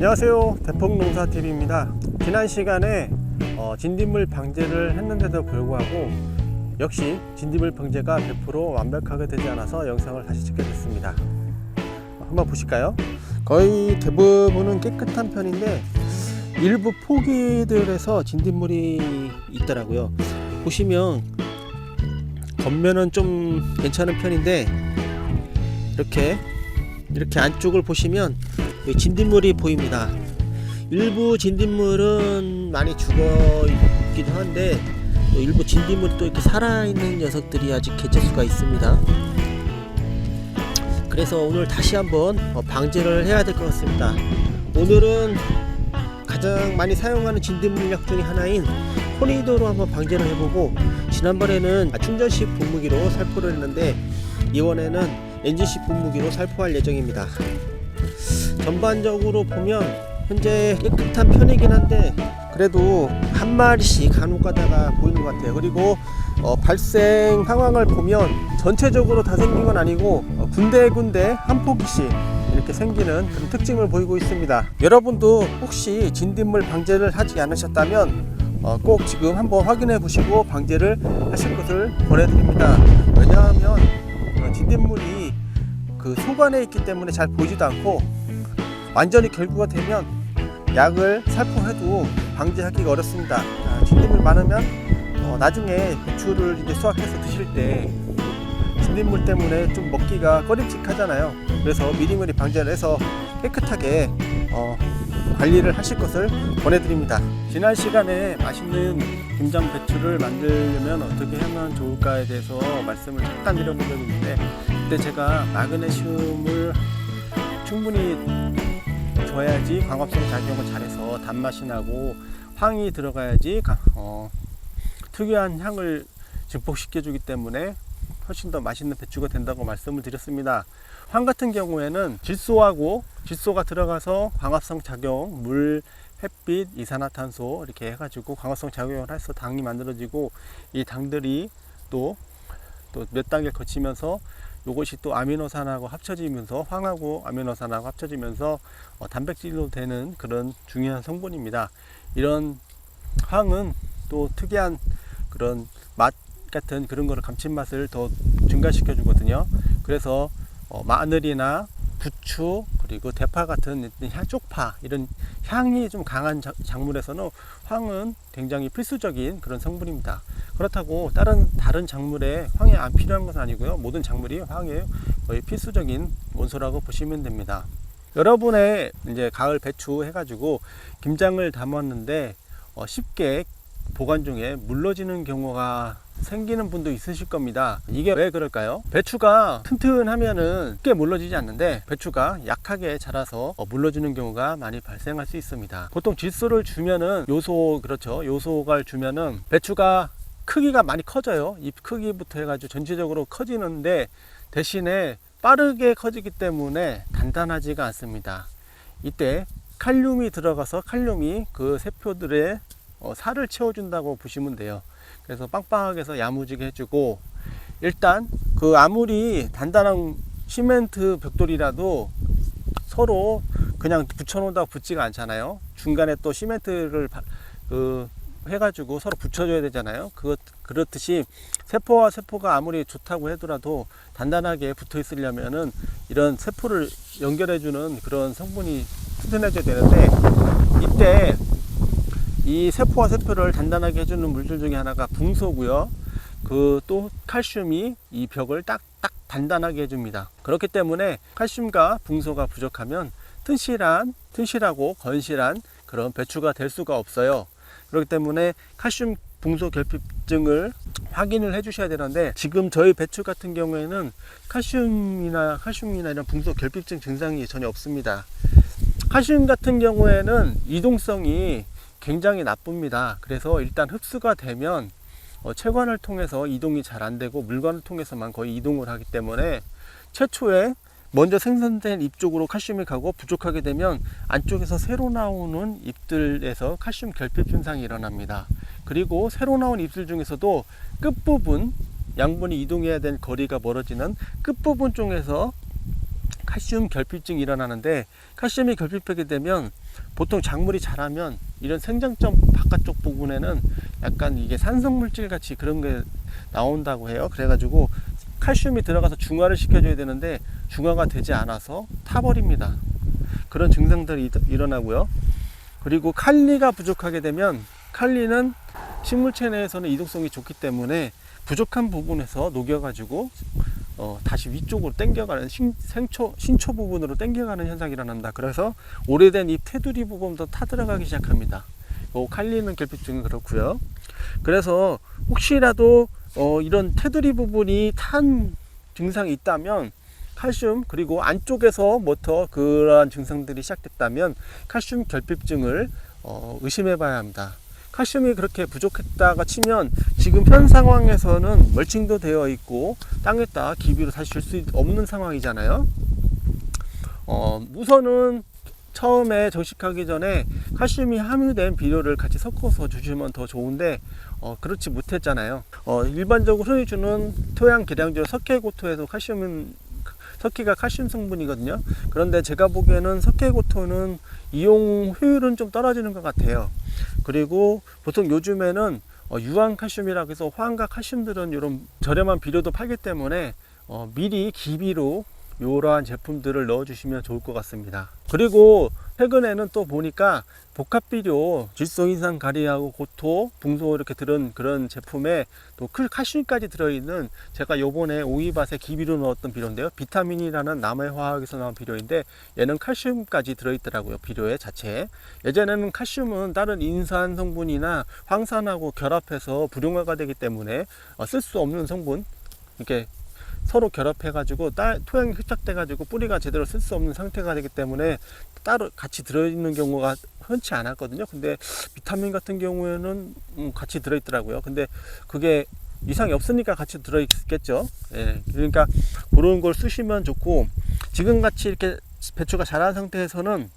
안녕하세요, 대풍농사TV입니다. 지난 시간에 진딧물 방제를 했는데도 불구하고 역시 진딧물 방제가 100% 완벽하게 되지 않아서 영상을 다시 찍게 됐습니다. 한번 보실까요? 거의 대부분은 깨끗한 편인데 일부 포기들에서 진딧물이 있더라고요. 보시면 겉면은 좀 괜찮은 편인데 이렇게 안쪽을 보시면 진딧물이 보입니다. 일부 진딧물은 많이 죽어 있기도 한데 또 일부 진딧물이 또 이렇게 살아있는 녀석들이 아직 개체수가 있습니다. 그래서 오늘 다시 한번 방제를 해야 될 것 같습니다. 오늘은 가장 많이 사용하는 진딧물약 중에 하나인 코니도로 한번 방제를 해보고, 지난번에는 충전식 분무기로 살포를 했는데 이번에는 엔진식 분무기로 살포할 예정입니다. 전반적으로 보면 현재 깨끗한 편이긴 한데 그래도 한 마리씩 간혹 가다가 보이는 것 같아요. 그리고 발생 상황을 보면 전체적으로 다 생긴 건 아니고 군데군데 한 포기씩 이렇게 생기는 그런 특징을 보이고 있습니다. 여러분도 혹시 진딧물 방제를 하지 않으셨다면 꼭 지금 한번 확인해 보시고 방제를 하실 것을 권해드립니다. 왜냐하면 진딧물이 그 속안에 있기 때문에 잘 보이지도 않고 완전히 결구가 되면 약을 살포해도 방제하기가 어렵습니다. 진딧물 많으면 나중에 배추를 이제 수확해서 드실 때 진딧물 때문에 좀 먹기가 꺼림칙하잖아요. 그래서 미리미리 방제를 해서 깨끗하게 관리를 하실 것을 권해드립니다. 지난 시간에 맛있는 김장 배추를 만들려면 어떻게 하면 좋을까에 대해서 말씀을 잠깐 드려본 적이 있는데, 그때 제가 마그네슘을 충분히 줘야지 광합성 작용을 잘해서 단맛이 나고 황이 들어가야지 특유한 향을 증폭시켜 주기 때문에 훨씬 더 맛있는 배추가 된다고 말씀을 드렸습니다. 황 같은 경우에는 질소가 들어가서 광합성 작용, 물, 햇빛, 이산화탄소 이렇게 해가지고 광합성 작용을 해서 당이 만들어지고, 이 당들이 또 몇 단계를 거치면서 이것이 또 아미노산하고 합쳐지면서 황하고 아미노산하고 합쳐지면서 단백질로 되는 그런 중요한 성분입니다. 이런 황은 또 특이한 그런 맛 같은 그런 거를 감칠맛을 더 증가시켜 주거든요. 그래서 마늘이나 부추 그리고 대파 같은 쪽파 이런 향이 좀 강한 작물에서는 황은 굉장히 필수적인 그런 성분입니다. 그렇다고 다른 작물에 황이 안 필요한 것은 아니고요. 모든 작물이 황의 거의 필수적인 원소라고 보시면 됩니다. 여러분의 이제 가을 배추 해가지고 김장을 담았는데 쉽게 보관 중에 물러지는 경우가 생기는 분도 있으실 겁니다. 이게 왜 그럴까요? 배추가 튼튼하면은 쉽게 물러지지 않는데 배추가 약하게 자라서 물러지는 경우가 많이 발생할 수 있습니다. 보통 질소를 주면은 요소를 주면은 배추가 크기가 많이 커져요. 잎 크기부터 해가지고 전체적으로 커지는데 대신에 빠르게 커지기 때문에 단단하지가 않습니다. 이때 칼륨이 들어가서 칼륨이 그 세포들의 살을 채워준다고 보시면 돼요. 그래서 빵빵하게 해서 야무지게 해주고, 일단 그 아무리 단단한 시멘트 벽돌이라도 서로 그냥 붙여놓는다고 붙지가 않잖아요. 중간에 또 시멘트를 해가지고 서로 붙여줘야 되잖아요. 그렇듯이 세포와 세포가 아무리 좋다고 하더라도 단단하게 붙어 있으려면은 이런 세포를 연결해주는 그런 성분이 튼튼해져야 되는데, 이때 이 세포와 세포를 단단하게 해주는 물질 중에 하나가 붕소고요. 또 칼슘이 이 벽을 딱 단단하게 해줍니다. 그렇기 때문에 칼슘과 붕소가 부족하면 튼실하고 건실한 그런 배추가 될 수가 없어요. 그렇기 때문에 칼슘 붕소 결핍증을 확인을 해 주셔야 되는데, 지금 저희 배추 같은 경우에는 칼슘이나 이런 붕소 결핍증 증상이 전혀 없습니다. 칼슘 같은 경우에는 이동성이 굉장히 나쁩니다. 그래서 일단 흡수가 되면 체관을 통해서 이동이 잘 안 되고 물관을 통해서만 거의 이동을 하기 때문에 최초에 먼저 생산된 잎 쪽으로 칼슘이 가고 부족하게 되면 안쪽에서 새로 나오는 잎들에서 칼슘 결핍 현상이 일어납니다. 그리고 새로 나온 잎들 중에서도 끝부분, 양분이 이동해야 될 거리가 멀어지는 끝부분 쪽에서 칼슘 결핍증이 일어나는데, 칼슘이 결핍하게 되면 보통 작물이 자라면 이런 생장점 바깥쪽 부분에는 약간 이게 산성물질 같이 그런 게 나온다고 해요. 그래가지고 칼슘이 들어가서 중화를 시켜줘야 되는데 중화가 되지 않아서 타버립니다. 그런 증상들이 일어나고요. 그리고 칼리가 부족하게 되면, 칼리는 식물체 내에서는 이동성이 좋기 때문에 부족한 부분에서 녹여가지고 다시 위쪽으로 당겨가는 신초 부분으로 당겨가는 현상이 일어난다. 그래서 오래된 잎 테두리 부분도 타들어가기 시작합니다. 칼리는 결핍증은 그렇고요. 그래서 혹시라도 이런 테두리 부분이 탄 증상이 있다면, 칼슘, 그리고 안쪽에서부터 그러한 증상들이 시작됐다면 칼슘 결핍증을 의심해 봐야 합니다. 칼슘이 그렇게 부족했다가 치면 지금 현 상황에서는 멀칭도 되어 있고 땅에다 기비로 다시 줄 수 없는 상황이잖아요. 우선은 처음에 정식하기 전에 칼슘이 함유된 비료를 같이 섞어서 주시면 더 좋은데 그렇지 못했잖아요. 일반적으로 흔히 주는 토양 계량제로 석회고토에서 석회가 칼슘 성분이거든요. 그런데 제가 보기에는 석회고토는 이용 효율은 좀 떨어지는 것 같아요. 그리고 보통 요즘에는 유황칼슘이라고 해서 화학과 칼슘들은 이런 저렴한 비료도 팔기 때문에 미리 기비로 이러한 제품들을 넣어 주시면 좋을 것 같습니다. 그리고 최근에는 또 보니까 복합비료, 질소인산 가리하고 고토, 붕소 이렇게 들은 그런 제품에 또 칼슘까지 들어있는, 제가 요번에 오이밭에 기비로 넣었던 비료인데요, 비타민이라는 남해 화학에서 나온 비료인데 얘는 칼슘까지 들어있더라고요. 비료의 자체에. 예전에는 칼슘은 다른 인산 성분이나 황산하고 결합해서 불용화가 되기 때문에 쓸 수 없는 성분, 이렇게 서로 결합해가지고 토양이 흡착돼가지고 뿌리가 제대로 쓸 수 없는 상태가 되기 때문에 따로 같이 들어있는 경우가 흔치 않았거든요. 근데 비타민 같은 경우에는 같이 들어있더라고요. 근데 그게 이상이 없으니까 같이 들어있겠죠. 예, 그러니까 그런 걸 쓰시면 좋고, 지금같이 이렇게 배추가 자란 상태에서는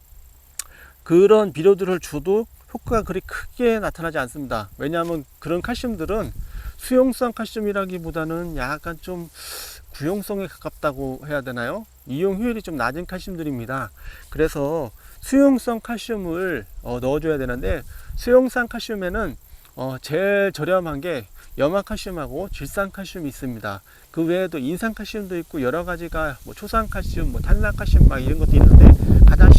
그런 비료들을 줘도 효과가 그리 크게 나타나지 않습니다. 왜냐하면 그런 칼슘들은 수용성 칼슘이라기보다는 약간 좀 구용성에 가깝다고 해야 되나요? 이용 효율이 좀 낮은 칼슘들입니다. 그래서 수용성 칼슘을 넣어줘야 되는데, 수용성 칼슘에는 제일 저렴한 게 염화칼슘하고 질산칼슘이 있습니다. 그 외에도 인산칼슘도 있고 여러 가지가 초산칼슘, 탄산칼슘 막 이런 것도 있는데, 가장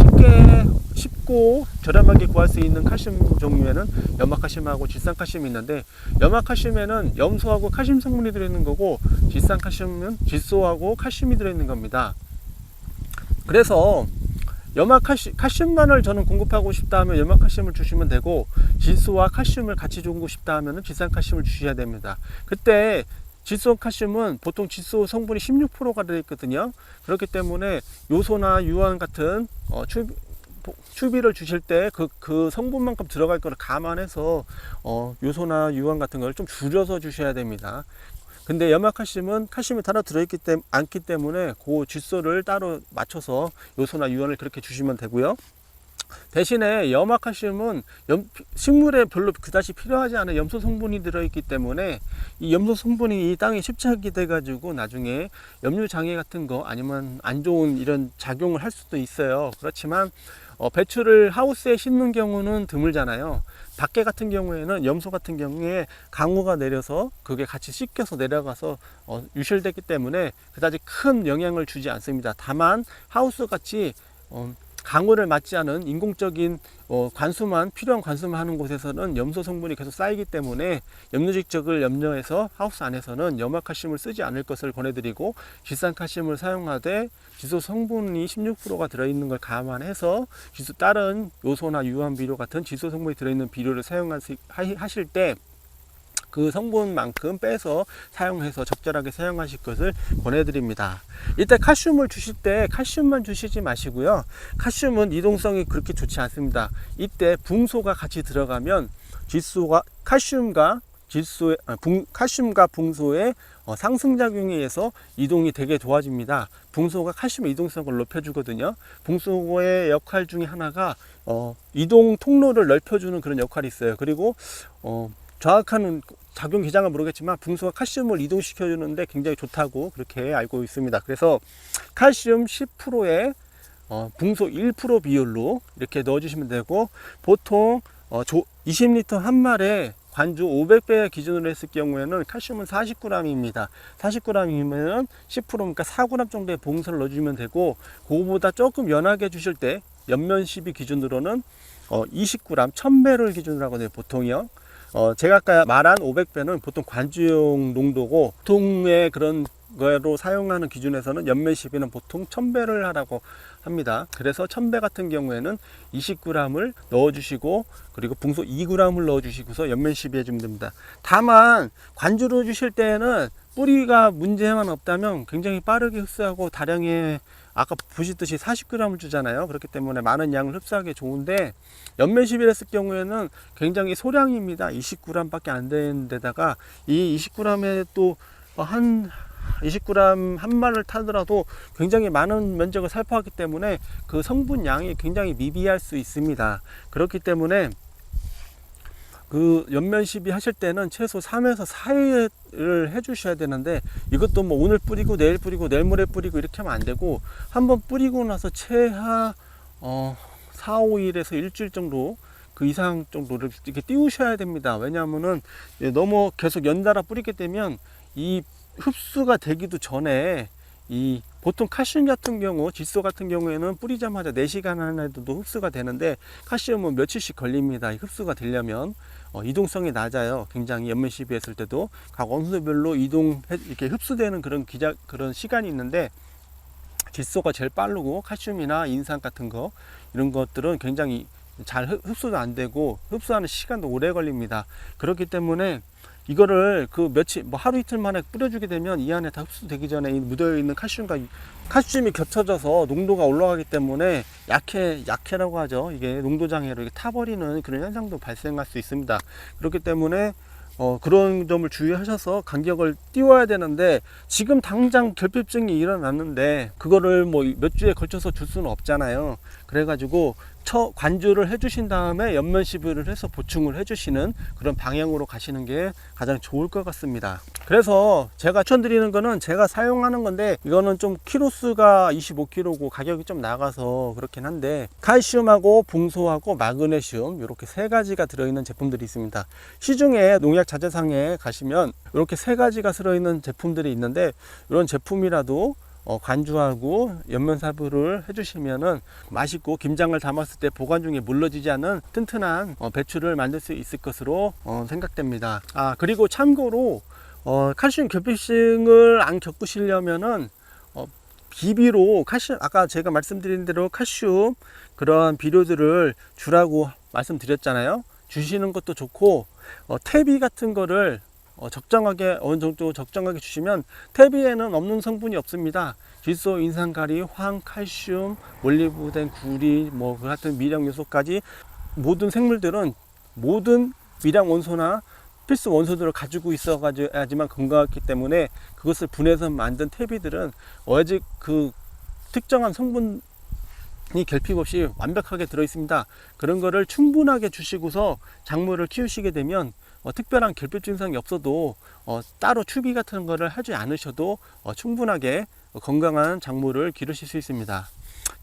쉽고 저렴하게 구할 수 있는 칼슘 종류에는 염화칼슘하고 질산칼슘이 있는데, 염화칼슘에는 염소하고 칼슘 성분이 들어있는 거고, 질산칼슘은 질소하고 칼슘이 들어있는 겁니다. 그래서 칼슘만을 저는 공급하고 싶다 하면 염화칼슘을 주시면 되고, 질소와 칼슘을 같이 주고 싶다 하면 질산칼슘을 주셔야 됩니다. 그때 질소칼슘은 보통 질소 성분이 16%가 들어있거든요. 그렇기 때문에 요소나 유황 같은 추비를 주실 때 그 성분만큼 들어갈 거를 감안해서 요소나 유황 같은 걸 좀 줄여서 주셔야 됩니다. 근데 염화칼슘은 칼슘이 따로 들어있기 않기 때문에 그 질소를 따로 맞춰서 요소나 유황을 그렇게 주시면 되고요. 대신에 염화칼슘은 식물에 별로 그다지 필요하지 않은 염소 성분이 들어있기 때문에 이 염소 성분이 이 땅에 집착이 돼 가지고 나중에 염류 장애 같은 거 아니면 안 좋은 이런 작용을 할 수도 있어요. 그렇지만 배추를 하우스에 심는 경우는 드물잖아요. 밖에 같은 경우에는 염소 같은 경우에 강우가 내려서 그게 같이 씻겨서 내려가서 유실되기 때문에 그다지 큰 영향을 주지 않습니다. 다만 하우스 같이 강우를 맞지 않은 인공적인 필요한 관수만 하는 곳에서는 염소 성분이 계속 쌓이기 때문에 염류직적을 염려해서 하우스 안에서는 염화칼슘을 쓰지 않을 것을 권해드리고, 질산칼슘을 사용하되 질소 성분이 16%가 들어있는 걸 감안해서 다른 요소나 유황비료 같은 질소 성분이 들어있는 비료를 사용하실 때 그 성분만큼 빼서 사용해서 적절하게 사용하실 것을 권해드립니다. 이때 칼슘을 주실 때 칼슘만 주시지 마시고요. 칼슘은 이동성이 그렇게 좋지 않습니다. 이때 붕소가 같이 들어가면 칼슘과 붕소의 상승작용에 의해서 이동이 되게 좋아집니다. 붕소가 칼슘의 이동성을 높여주거든요. 붕소의 역할 중에 하나가 이동 통로를 넓혀주는 그런 역할이 있어요. 그리고 정확한 작용 기장은 모르겠지만 붕소가 칼슘을 이동시켜 주는데 굉장히 좋다고 그렇게 알고 있습니다. 그래서 칼슘 10%에 붕소 1% 비율로 이렇게 넣어 주시면 되고, 보통 20리터 한 말에 관주 500배 기준으로 했을 경우에는 칼슘은 40g입니다. 40g이면 10%니까 4g 정도의 봉선을 넣어주면 되고, 그거보다 조금 연하게 주실 때 연면 12 기준으로는 20g 1000배를 기준으로 하거든요, 보통이요. 제가 아까 말한 500배는 보통 관주용 농도고, 보통의 그런 거로 사용하는 기준에서는 연면 12는 보통 1000배를 하라고 합니다. 그래서 1000배 같은 경우에는 20g을 넣어주시고, 그리고 붕소 2g을 넣어주시고서 연면 12 해주면 됩니다. 다만 관주로 주실 때는 뿌리가 문제만 없다면 굉장히 빠르게 흡수하고, 다량의 아까 보시듯이 40g을 주잖아요. 그렇기 때문에 많은 양을 흡수하기 좋은데, 연면 11 했을 경우에는 굉장히 소량입니다. 20g 밖에 안 되는 데다가 이 20g에 또 한 20g 한 말을 타더라도 굉장히 많은 면적을 살포하기 때문에 그 성분 양이 굉장히 미비할 수 있습니다. 그렇기 때문에 그 연면 시비 하실 때는 최소 3에서 4일을 해 주셔야 되는데, 이것도 뭐 오늘 뿌리고 내일 뿌리고 내일 모레 뿌리고 이렇게 하면 안 되고, 한번 뿌리고 나서 최하 4, 5일에서 일주일 정도, 그 이상 정도를 이렇게 띄우셔야 됩니다. 왜냐하면은 너무 계속 연달아 뿌리게 되면 이 흡수가 되기도 전에, 이 보통 칼슘 같은 경우, 질소 같은 경우에는 뿌리자마자 4시간 안에도 흡수가 되는데, 칼슘은 며칠씩 걸립니다. 흡수가 되려면 이동성이 낮아요. 굉장히 연면 시비했을 때도 각 원소별로 이렇게 흡수되는 그런 시간이 있는데, 질소가 제일 빠르고 칼슘이나 인산 같은 거, 이런 것들은 굉장히 잘 흡수도 안 되고 흡수하는 시간도 오래 걸립니다. 그렇기 때문에 이거를 그 며칠, 뭐 하루 이틀 만에 뿌려주게 되면 이 안에 다 흡수되기 전에 묻어있는 칼슘이 겹쳐져서 농도가 올라가기 때문에 약해라고 하죠. 이게 농도장애로 이게 타버리는 그런 현상도 발생할 수 있습니다. 그렇기 때문에 그런 점을 주의하셔서 간격을 띄워야 되는데, 지금 당장 결핍증이 일어났는데 그거를 뭐 몇 주에 걸쳐서 줄 수는 없잖아요. 그래가지고 관주를 해주신 다음에 연면 시비를 해서 보충을 해주시는 그런 방향으로 가시는 게 가장 좋을 것 같습니다. 그래서 제가 추천드리는 거는 제가 사용하는 건데, 이거는 좀 키로수가 25kg고 가격이 좀 나가서 그렇긴 한데, 칼슘하고 붕소하고 마그네슘 이렇게 세 가지가 들어있는 제품들이 있습니다. 시중에 농약 자재상에 가시면 이렇게 세 가지가 들어있는 제품들이 있는데, 이런 제품이라도 관주하고 연면사부를 해주시면은 맛있고 김장을 담았을 때 보관 중에 물러지지 않은 튼튼한 배추를 만들 수 있을 것으로 생각됩니다. 그리고 참고로 칼슘 결핍증을 안 겪으시려면은 비비로 칼슘, 아까 제가 말씀드린 대로 칼슘 그러한 비료들을 주라고 말씀드렸잖아요. 주시는 것도 좋고, 퇴비 같은 거를 적정하게, 어느 정도 적정하게 주시면, 퇴비에는 없는 성분이 없습니다. 질소, 인산, 가리, 황, 칼슘, 올리브덴, 구리, 뭐 같은 미량 요소까지 모든 생물들은 모든 미량 원소나 필수 원소들을 가지고 있어야지만 건강하기 때문에, 그것을 분해서 만든 퇴비들은 오직 그 특정한 성분이 결핍 없이 완벽하게 들어 있습니다. 그런 거를 충분하게 주시고서 작물을 키우시게 되면 특별한 결핍 증상이 없어도 따로 추비 같은 거를 하지 않으셔도 충분하게 건강한 작물을 기르실 수 있습니다.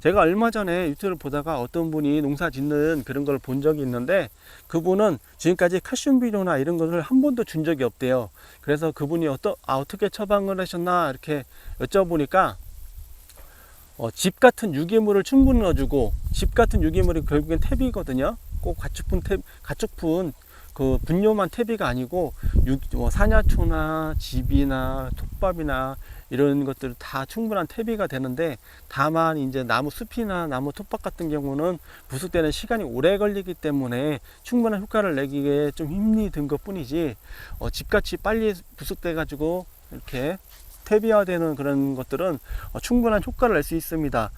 제가 얼마 전에 유튜브를 보다가 어떤 분이 농사 짓는 그런 걸 본 적이 있는데, 그분은 지금까지 칼슘 비료나 이런 것을 한 번도 준 적이 없대요. 그래서 그분이 어떻게 처방을 하셨나 이렇게 여쭤보니까, 집 같은 유기물을 충분히 넣어주고, 집 같은 유기물이 결국엔 퇴비거든요. 꼭 가축분 그 분뇨만 퇴비가 아니고 사냐초나 집이나 톱밥이나 이런 것들 다 충분한 퇴비가 되는데, 다만 이제 나무 숲이나 나무 톱밥 같은 경우는 부숙되는 시간이 오래 걸리기 때문에 충분한 효과를 내기에 좀 힘이 든 것 뿐이지, 집같이 빨리 부숙돼 가지고 이렇게 퇴비화되는 그런 것들은 충분한 효과를 낼 수 있습니다.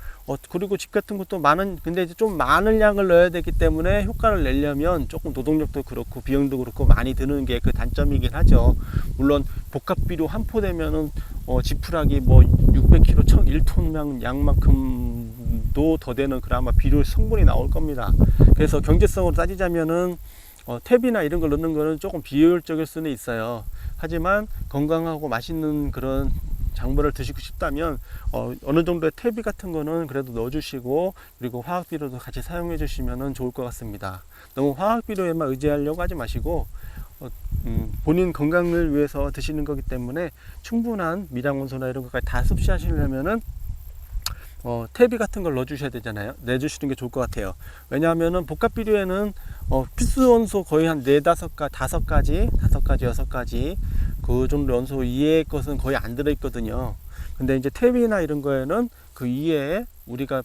그리고 집 같은 것도 근데 이제 좀 많은 양을 넣어야 되기 때문에 효과를 내려면 조금 노동력도 그렇고 비용도 그렇고 많이 드는 게 그 단점이긴 하죠. 물론 복합비료 한 포 되면은 지푸라기 뭐 600kg 1톤 양만큼도 더 되는 그런 아마 비료 성분이 나올 겁니다. 그래서 경제성으로 따지자면은 탭이나 이런 걸 넣는 거는 조금 비효율적일 수는 있어요. 하지만 건강하고 맛있는 그런 작물을 드시고 싶다면 어느 정도의 퇴비 같은 거는 그래도 넣어주시고, 그리고 화학비료도 같이 사용해 주시면 좋을 것 같습니다. 너무 화학비료에만 의지하려고 하지 마시고 본인 건강을 위해서 드시는 거기 때문에 충분한 미량원소나 이런 것까지 다 섭취하시려면은 퇴비 같은 걸 넣어주셔야 되잖아요. 내주시는 게 좋을 것 같아요. 왜냐하면은 복합비료에는 필수 원소 거의 한 5가지, 6가지 그 정도 원소 이외의 것은 거의 안 들어있거든요. 근데 이제 퇴비나 이런 거에는 그 이외에 우리가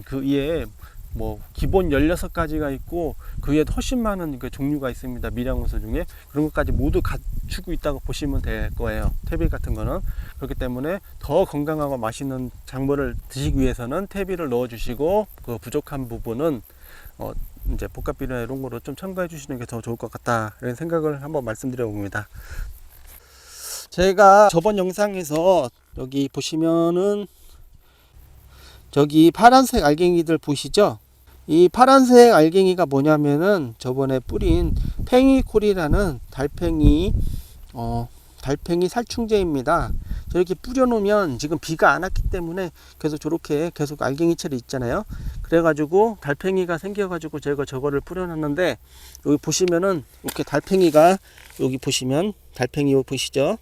그 이외에 뭐 기본 16가지가 있고 그 외에 훨씬 많은 그 종류가 있습니다. 미량원소 중에 그런 것까지 모두 갖추고 있다고 보시면 될 거예요. 퇴비 같은 거는. 그렇기 때문에 더 건강하고 맛있는 작물을 드시기 위해서는 퇴비를 넣어 주시고, 그 부족한 부분은 이제 복합비료나 이런 거로 좀 첨가해 주시는 게 더 좋을 것 같다, 이런 생각을 한번 말씀드려 봅니다. 제가 저번 영상에서 여기 보시면은 저기 파란색 알갱이들 보이시죠? 이 파란색 알갱이가 뭐냐면은 저번에 뿌린 팽이콜이라는 달팽이 살충제입니다. 저렇게 뿌려놓으면 지금 비가 안 왔기 때문에 계속 저렇게 계속 알갱이철이 있잖아요. 그래가지고 달팽이가 생겨가지고 제가 저거를 뿌려놨는데, 여기 보시면은 이렇게 달팽이가, 여기 보시면 달팽이 보이시죠?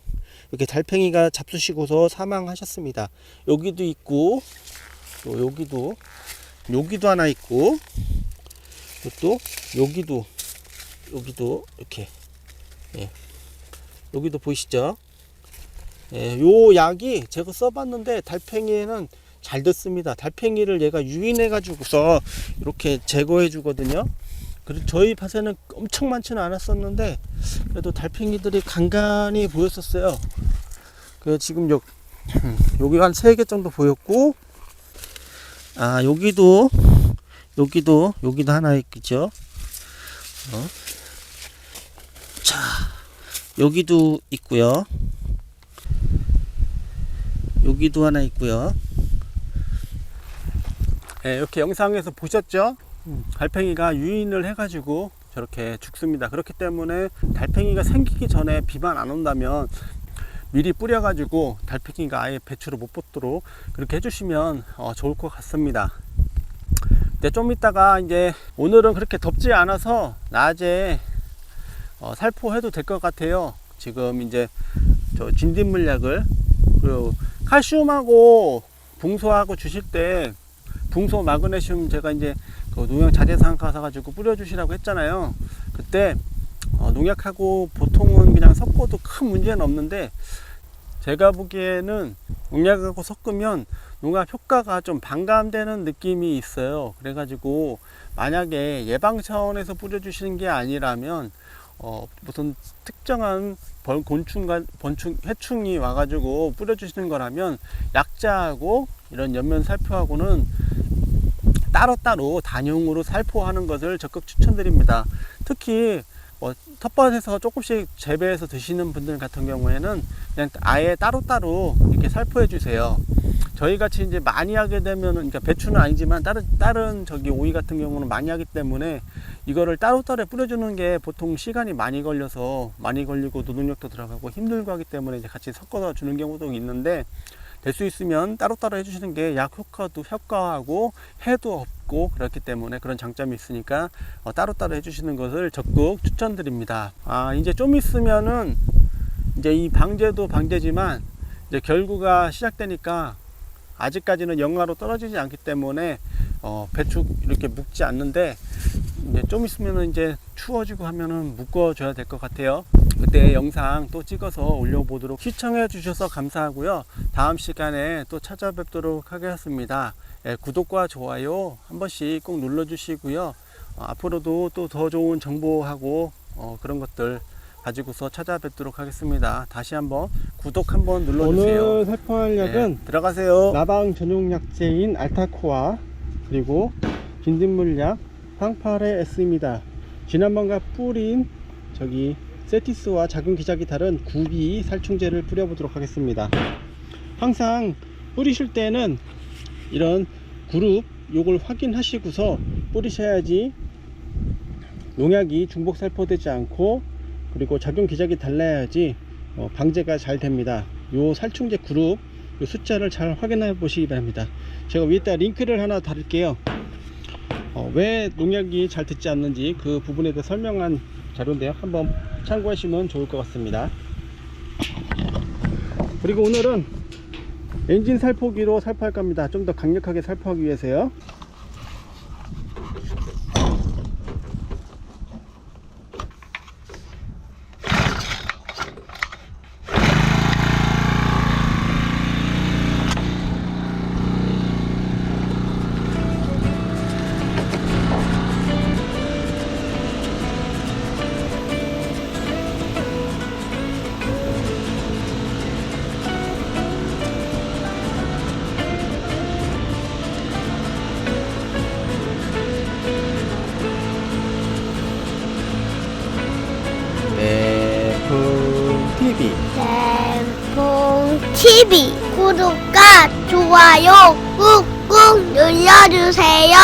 이렇게 달팽이가 잡수시고서 사망하셨습니다. 여기도 있고, 또 여기도 하나 있고, 또 여기도 이렇게, 예, 여기도 보이시죠? 예, 요 약이 제가 써봤는데 달팽이에는 잘 듣습니다. 달팽이를 얘가 유인해 가지고서 이렇게 제거해 주거든요. 그리고 저희 밭에는 엄청 많지는 않았었는데 그래도 달팽이들이 간간히 보였었어요. 그 지금 여기 한 3개 정도 보였고, 여기도 하나 있겠죠. 자, 여기도 있고요. 여기도 하나 있고요. 네, 이렇게 영상에서 보셨죠? 달팽이가 유인을 해가지고 저렇게 죽습니다. 그렇기 때문에 달팽이가 생기기 전에 비만 안 온다면 미리 뿌려가지고 달팽이가 아예 배출을 못 받도록 그렇게 해주시면 좋을 것 같습니다. 근데 좀 이따가 이제 오늘은 그렇게 덥지 않아서 낮에 살포해도 될 것 같아요. 지금 이제 저 진딧물약을, 그리고 칼슘하고 붕소하고 주실 때 붕소 마그네슘 제가 이제 그 농약 자재상 가서 가지고 뿌려주시라고 했잖아요. 그때 농약하고 보통은 그냥 섞어도 큰 문제는 없는데, 제가 보기에는 농약하고 섞으면 농약 효과가 좀 반감되는 느낌이 있어요. 그래가지고 만약에 예방 차원에서 뿌려주시는 게 아니라면 무슨 특정한 해충이 와가지고 뿌려주시는 거라면 약자하고 이런 연면 살포하고는 따로따로 단용으로 살포하는 것을 적극 추천드립니다. 특히 텃밭에서 조금씩 재배해서 드시는 분들 같은 경우에는 그냥 아예 따로따로 이렇게 살포해 주세요. 저희 같이 이제 많이 하게 되면은, 그러니까 배추는 아니지만 다른 저기 오이 같은 경우는 많이 하기 때문에 이거를 따로따로 뿌려주는 게 보통 시간이 많이 걸리고 노동력도 들어가고 힘들고 하기 때문에 이제 같이 섞어서 주는 경우도 있는데, 될 수 있으면 따로따로 해주시는 게 약 효과도 효과하고 해도 없고 그렇기 때문에 그런 장점이 있으니까 따로따로 해주시는 것을 적극 추천드립니다. 이제 좀 있으면은 이제 이 방제도 방제지만 이제 결구가 시작되니까 아직까지는 영하로 떨어지지 않기 때문에 배추 이렇게 묵지 않는데, 이제 좀 있으면은 이제 추워지고 하면은 묶어줘야 될 것 같아요. 그때 영상 또 찍어서 올려보도록, 시청해 주셔서 감사하고요. 다음 시간에 또 찾아뵙도록 하겠습니다. 구독과 좋아요 한 번씩 꼭 눌러 주시고요. 앞으로도 또 더 좋은 정보하고 그런 것들 가지고서 찾아뵙도록 하겠습니다. 다시 한번 구독 한번 눌러주세요. 오늘 살포할 약은 들어가세요. 나방 전용 약제인 알타코아, 그리고 진딧물약 황파레 S입니다. 지난번과 뿌린 저기 세티스와 작은 기작이 다른 구비 살충제를 뿌려보도록 하겠습니다. 항상 뿌리실 때는 이런 그룹 요걸 확인하시고서 뿌리셔야지 농약이 중복 살포되지 않고 그리고 작용 기작이 달라야지 방제가 잘 됩니다. 요 살충제 그룹 요 숫자를 잘 확인해 보시기 바랍니다. 제가 위에다 링크를 하나 달을게요. 왜 농약이 잘 듣지 않는지 그 부분에 대해 설명한 자료인데요. 한번 참고하시면 좋을 것 같습니다. 그리고 오늘은 엔진 살포기로 살포할 겁니다. 좀 더 강력하게 살포하기 위해서요. TV 땡콩 TV 구독과 좋아요 꾹꾹 눌러주세요.